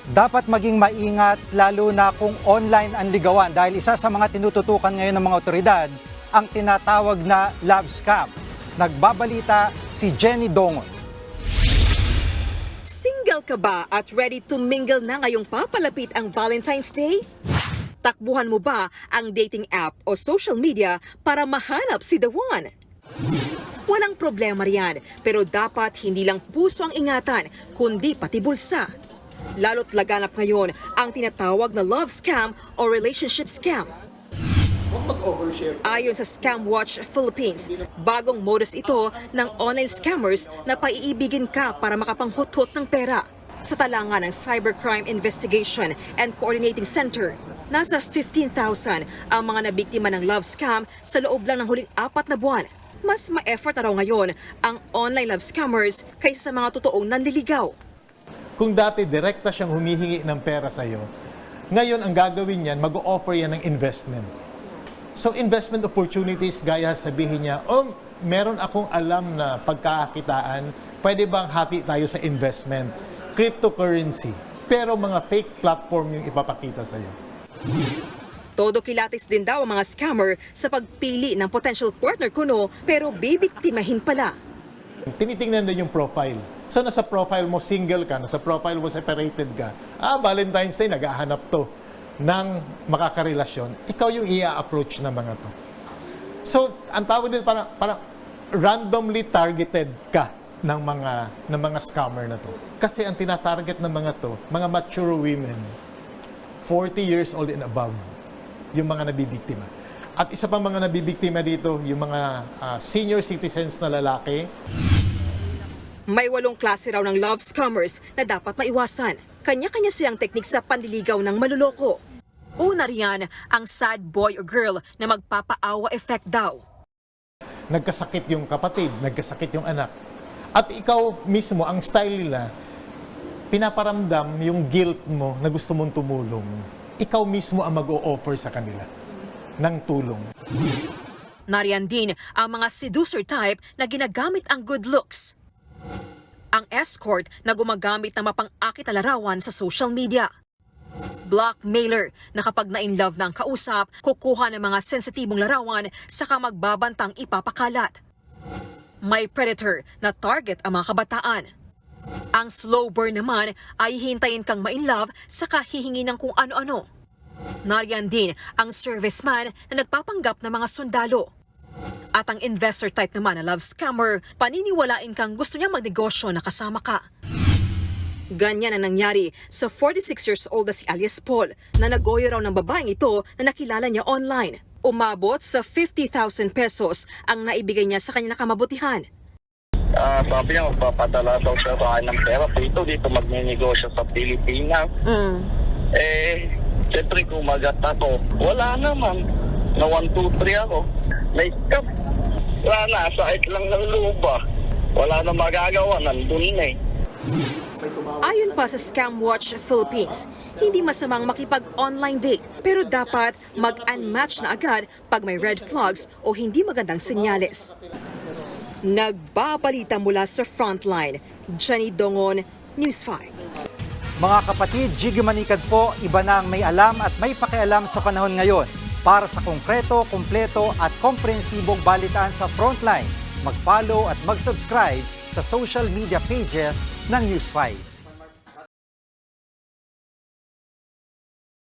Dapat maging maingat lalo na kung online ang ligawan dahil isa sa mga tinututukan ngayon ng mga otoridad ang tinatawag na love scam. Nagbabalita si Jenny Dongon. Single ka ba at ready to mingle na ngayong papalapit ang Valentine's Day? Takbuhan mo ba ang dating app o social media para mahanap si the one? Walang problema riyan, pero dapat hindi lang puso ang ingatan, kundi pati bulsa. Lalo't laganap ngayon ang tinatawag na love scam o relationship scam. Ayon sa Scam Watch Philippines, bagong modus ito ng online scammers na paiibigin ka para makapanghuthot ng pera. Sa talangan ng Cybercrime Investigation and Coordinating Center, nasa 15,000 ang mga nabiktima ng love scam sa loob lang ng huling 4 na buwan. Mas ma-effort na raw ngayon ang online love scammers kaysa sa mga totoong nanliligaw. Kung dati direkta siyang humihingi ng pera sa'yo, ngayon ang gagawin niyan, mag-o-offer yan ng investment. So investment opportunities, gaya sabihin niya, meron akong alam na pagkakakitaan, pwede bang hati tayo sa investment? Cryptocurrency. Pero mga fake platform yung ipapakita sa'yo. Todo kilatis din daw ang mga scammer sa pagpili ng potential partner kuno pero bibiktimahin pala. Tinitingnan din yung profile. So nasa profile mo single ka, nasa profile mo separated ka. Valentine's Day, naghahanap to ng makakarelasyon. Ikaw yung i-approach na mga to. So, ang tawag din parang randomly targeted ka ng mga scammer na to. Kasi ang tinatarget ng mga to, mga mature women, 40 years old and above, yung mga nabibiktima. At isa pang mga nabibiktima dito, yung mga senior citizens na lalaki. May 8 klase raw ng love scammers na dapat maiwasan. Kanya-kanya silang teknik sa panliligaw ng maluloko. Una riyan ang sad boy or girl na magpapaawa effect daw. Nagkasakit yung kapatid, nagkasakit yung anak. At ikaw mismo, ang style nila, pinaparamdam yung guilt mo na gusto mong tumulong. Ikaw mismo ang mag-o-offer sa kanila ng tulong. Nariyan din ang mga seducer type na ginagamit ang good looks. Ang escort na gumagamit ng mapang-akit na larawan sa social media. Blackmailer na kapag na-inlove ng kausap, kukuha ng mga sensitibong larawan saka magbabantang ipapakalat. May predator na target ang mga kabataan. Ang slow burn naman ay hintayin kang ma-inlove saka hihingi ng kung ano-ano. Nariyan din ang serviceman na nagpapanggap ng mga sundalo. At ang investor type naman na love scammer, paniniwalain kang gusto niyang magnegosyo na kasama ka. Ganyan ang nangyari sa 46 years old na si alias Paul na nagoyo raw ng babaeng ito na nakilala niya online. Umabot sa 50,000 pesos ang naibigay niya sa kanya na kamabutihan. Sabi niya, magpapadala daw siya sa akin ng pera. Dito magnenegosyo sa Pilipinas. Siyempre kumagat ako. Wala naman. Na 1, 2, 3 ako. May scam. Wala na, sakit lang ng luba. Wala na magagawa, nandun na eh. Ayon pa sa Scam Watch Philippines, hindi masamang makipag-online date pero dapat mag-unmatch na agad pag may red flags o hindi magandang senyales. Nagbabalita mula sa Frontline, Jenny Dongon, News 5. Mga kapatid, Jiggy Manikad po, iba na ang may alam at may pakialam sa panahon ngayon. Para sa konkreto, kumpleto at komprehensibong balitaan sa Frontline, mag-follow at mag-subscribe sa social media pages ng News 5.